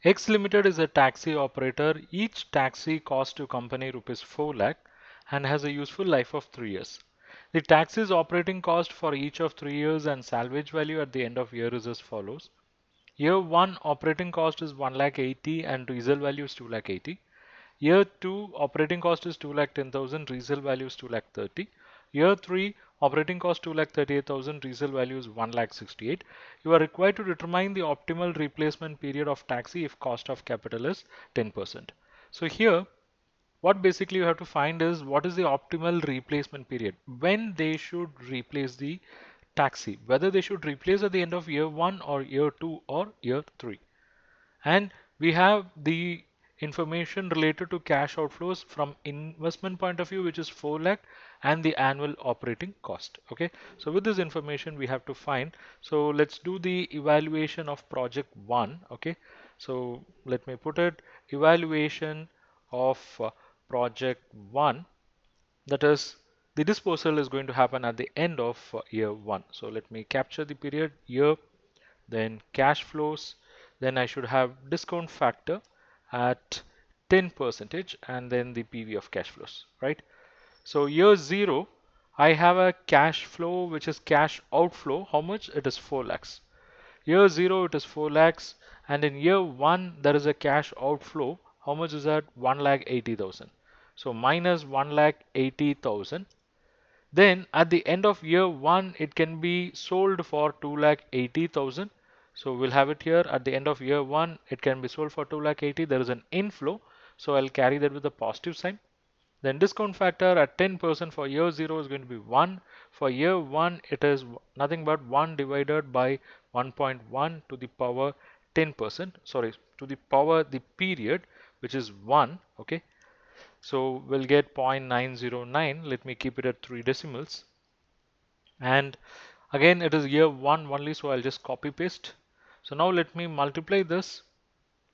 X Limited is a taxi operator. Each taxi costs to company rupees 4 lakh and has a useful life of 3 years. The taxi's operating cost for each of 3 years and salvage value at the end of year is as follows. Year 1 operating cost is 1 lakh 80 and resale value is 2 lakh 80. Year 2 operating cost is 2 lakh 10,000, resale value is 2 lakh 30. Year 3 operating cost 2 lakh 38,000, resale value is 1 lakh 68. You are required to determine the optimal replacement period of taxi if cost of capital is 10%. So here what basically you have to find is what is the optimal replacement period, when they should replace the taxi, whether they should replace at the end of year 1 or year 2 or year 3. And we have the information related to cash outflows from investment point of view, which is 4 lakh, and the annual operating cost. Okay, so with this information we have to find. So let's do the evaluation of project 1. Okay, so let me put it, evaluation of project 1, that is the disposal is going to happen at the end of year 1. So let me capture the period year, then cash flows, then I should have discount factor at 10% and then the PV of cash flows, right? So year 0, I have a cash flow which is cash outflow. How much? It is 4 lakhs. Year 0 it is 4 lakhs, and in year 1 there is a cash outflow. How much is that? 1 lakh 80,000. So minus 1 lakh 80,000. Then at the end of year 1 it can be sold for 2 lakh 80,000. So we'll have it here at the end of year 1 it can be sold for 2 lakh 80. There is an inflow, so I'll carry that with a positive sign. Then discount factor at 10% for year 0 is going to be 1. For year 1 it is nothing but 1 divided by 1.1 to the power 10%, sorry, to the power the period, which is 1. Okay, so we'll get 0.909. Let me keep it at 3 decimals. And again it is year 1 only, so I'll just copy paste. So now let me multiply this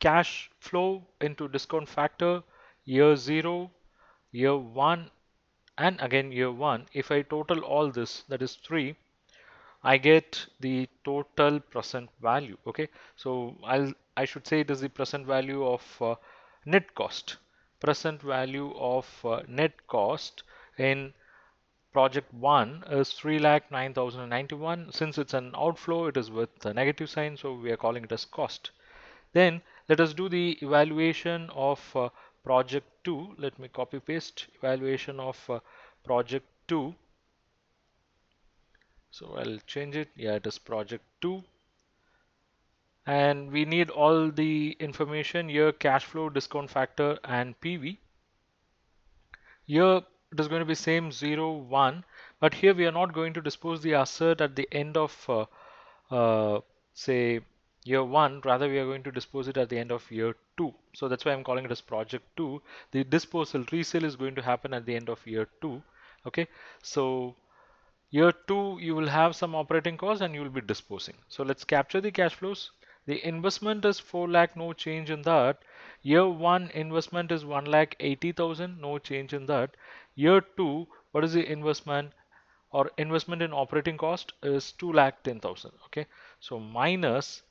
cash flow into discount factor, year 0, year 1, and again year 1. If I total all this, that is 3, I get the total present value. Okay, so I should say it is the present value of net cost. Present value of net cost in project 1 is 3,09,091. Since it's an outflow, it is with a negative sign, so we are calling it as cost. Then let us do the evaluation of project 2. Let me copy paste evaluation of project 2. So I'll change it. Yeah, it is project 2. And we need all the information here: cash flow, discount factor, and PV. Here it is going to be same 0, 1, but here we are not going to dispose the asset at the end of say year 1, rather we are going to dispose it at the end of year 2. So that's why I'm calling it as project 2. The disposal resale is going to happen at the end of year 2. Okay, so year 2 you will have some operating costs and you will be disposing. So let's capture the cash flows. The investment is 4 lakh, no change in that. Year 1 investment is 1 lakh 80,000, no change in that. Year 2, what is the investment, or investment in operating cost is 2 lakh 10,000. Okay, so minus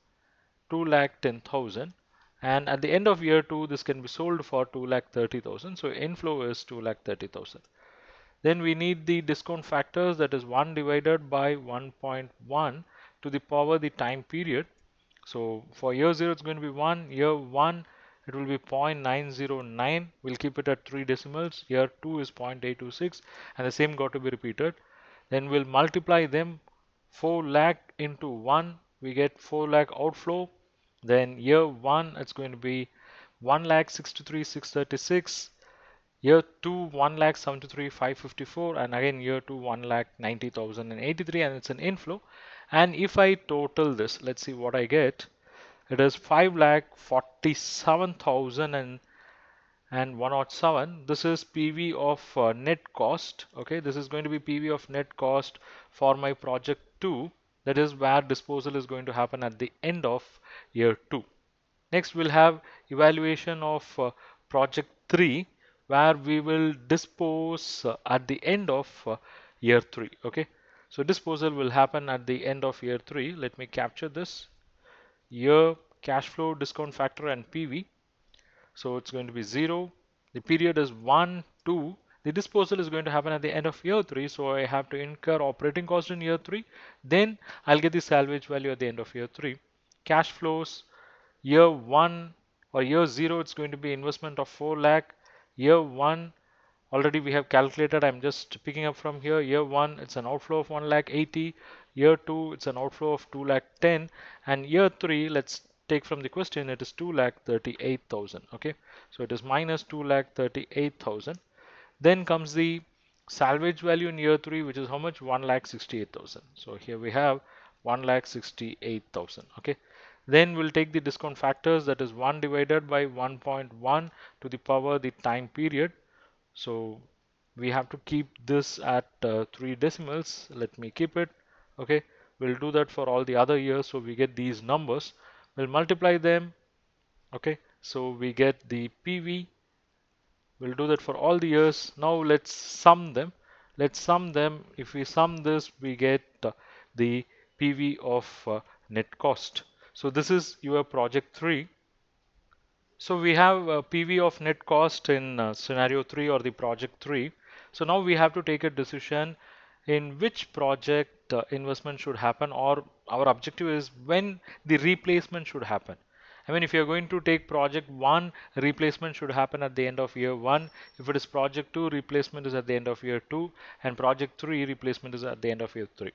2 lakh 10,000, and at the end of year 2 this can be sold for 2 lakh 30,000. So inflow is 2 lakh 30,000. Then we need the discount factors, that is 1 divided by 1.1 to the power the time period. So for year 0 it's going to be 1, year 1 it will be 0.909. We'll keep it at 3 decimals. Year 2 is 0.826, and the same got to be repeated. Then we'll multiply them. 4 lakh into 1, we get 4 lakh outflow. Then year 1 it's going to be 1 lakh 63,636. Year 2 1 lakh 73,554, and again year 2 1 lakh 90,083, and it's an inflow. And if I total this, let's see what I get. It is 5 lakh 47,000 and 107. This is PV of net cost. Okay, this is going to be PV of net cost for my project 2. That is where disposal is going to happen at the end of year 2. Next we'll have evaluation of project 3, where we will dispose at the end of year 3. Okay, so disposal will happen at the end of year 3. Let me capture this. Year cash flow, discount factor, and PV. So it's going to be 0. The period is 1, 2. The disposal is going to happen at the end of year 3. So I have to incur operating cost in year 3. Then I'll get the salvage value at the end of year 3. Cash flows, year 1 or year 0, it's going to be investment of 4 lakh. Year 1, already we have calculated. I'm just picking up from here. Year 1, it's an outflow of 1 lakh 80. Year 2, it's an outflow of 2 lakh 10. And year 3, let's take from the question, it is 2 lakh 38,000. Okay, so it is minus 2 lakh 38,000. Then comes the salvage value in year 3, which is how much? 1 lakh 68,000. So here we have 1 lakh 68,000. Okay, then we'll take the discount factors, that is 1 divided by 1.1 to the power the time period. So we have to keep this at 3 decimals. Let me keep it. Okay, we'll do that for all the other years. So we get these numbers. We'll multiply them. Okay, so we get the PV. We'll do that for all the years. Now let's sum them. Let's sum them. If we sum this, we get the PV of net cost. So this is your project 3. So we have a PV of net cost in scenario 3 or the project 3. So now we have to take a decision in which project investment should happen, or our objective is when the replacement should happen. I mean, if you're going to take project 1, replacement should happen at the end of year 1. If it is project 2, replacement is at the end of year 2, and project 3, replacement is at the end of year 3.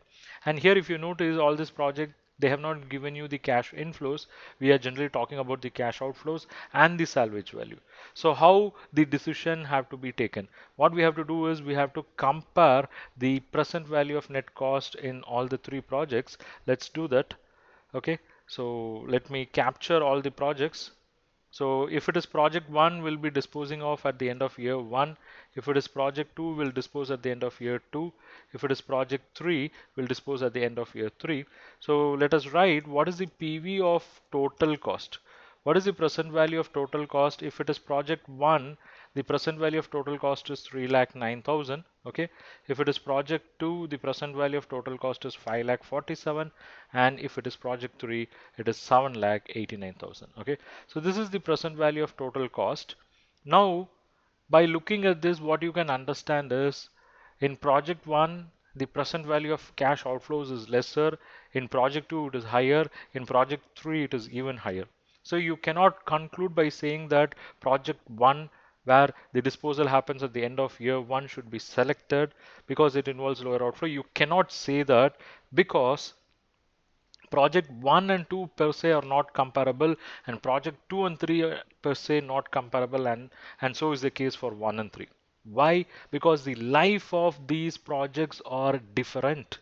And here, if you notice, all this project, they have not given you the cash inflows. We are generally talking about the cash outflows and the salvage value. So how the decision have to be taken? What we have to do is we have to compare the present value of net cost in all the 3 projects. Let's do that. Okay, so let me capture all the projects. So if it is project 1, we'll be disposing of at the end of year 1. If it is project 2, we'll dispose at the end of year 2. If it is project 3, we'll dispose at the end of year 3. So let us write what is the PV of total cost. What is the present value of total cost? If it is project 1, the present value of total cost is 3,09,000. Okay. If it is project 2, the present value of total cost is 5,47,000. And if it is project 3, it is 7,89,000. Okay. So this is the present value of total cost. Now, by looking at this, what you can understand is in project 1, the present value of cash outflows is lesser. In project 2, it is higher. In project 3, it is even higher. So you cannot conclude by saying that project 1, where the disposal happens at the end of year 1, should be selected because it involves lower outflow. You cannot say that because project 1 and 2 per se are not comparable, and project 2 and 3 are per se not comparable, and so is the case for 1 and 3. Why? Because the life of these projects are different.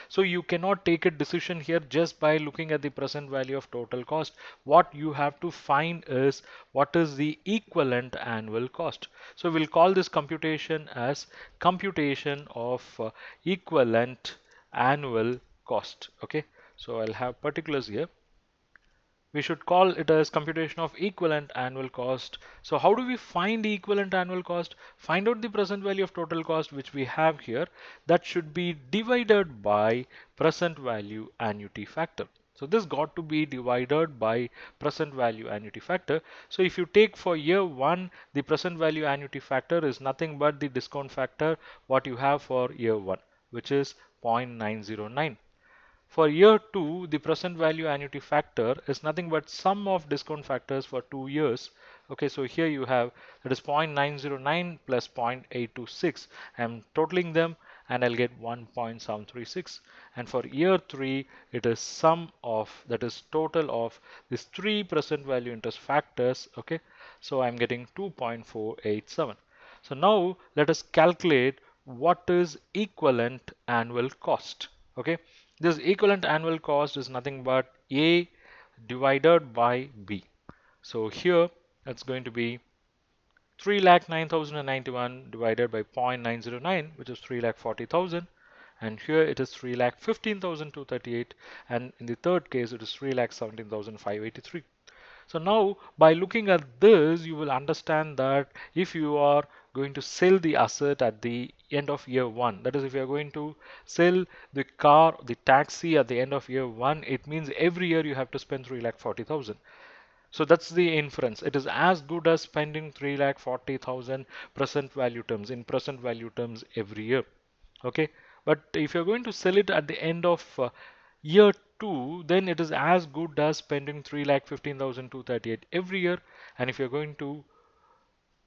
So you cannot take a decision here just by looking at the present value of total cost. What you have to find is what is the equivalent annual cost. So we'll call this computation as computation of equivalent annual cost. Okay, so I'll have particulars here. We should call it as computation of equivalent annual cost. So how do we find the equivalent annual cost? Find out the present value of total cost, which we have here. That should be divided by present value annuity factor. So this got to be divided by present value annuity factor. So if you take for year 1, the present value annuity factor is nothing but the discount factor what you have for year 1, which is 0.909. For year 2, the present value annuity factor is nothing but sum of discount factors for 2 years. Okay, so here you have that is 0.909 plus 0.826. I'm totaling them and I'll get 1.736. And for year 3, it is sum of, that is total of these 3 present value interest factors. Okay, so I'm getting 2.487. So now let us calculate what is equivalent annual cost. Okay, this equivalent annual cost is nothing but A divided by B. So here it's going to be 3,09,091 divided by 0.909, which is 3,40,000. And here it is 3,15,238. And in the third case, it is 3,17,583. So now by looking at this, you will understand that if you are going to sell the asset at the end of year one, that is if you are going to sell the car, the taxi at the end of year one, it means every year you have to spend 3,40,000. So that's the inference. It is as good as spending 3,40,000 present value terms in present value terms every year. Okay, but if you're going to sell it at the end of year two, then it is as good as spending 3,15,238 every year. And if you're going to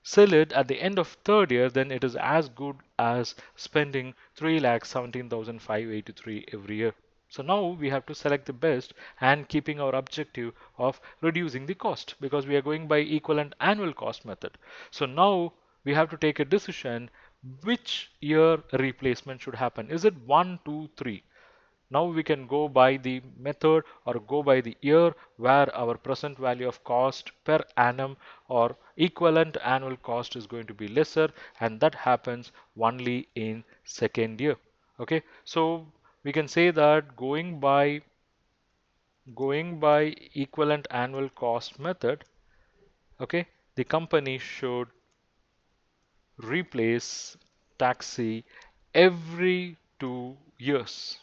sell it at the end of third year, then it is as good as spending 3,17,583 every year. So now we have to select the best and keeping our objective of reducing the cost because we are going by equivalent annual cost method. So now we have to take a decision which year replacement should happen. Is it 1, 2, 3? Now we can go by the method or go by the year where our present value of cost per annum or equivalent annual cost is going to be lesser, and that happens only in second year. Okay, so we can say that going by equivalent annual cost method, okay, the company should replace taxi every 2 years.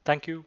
Thank you.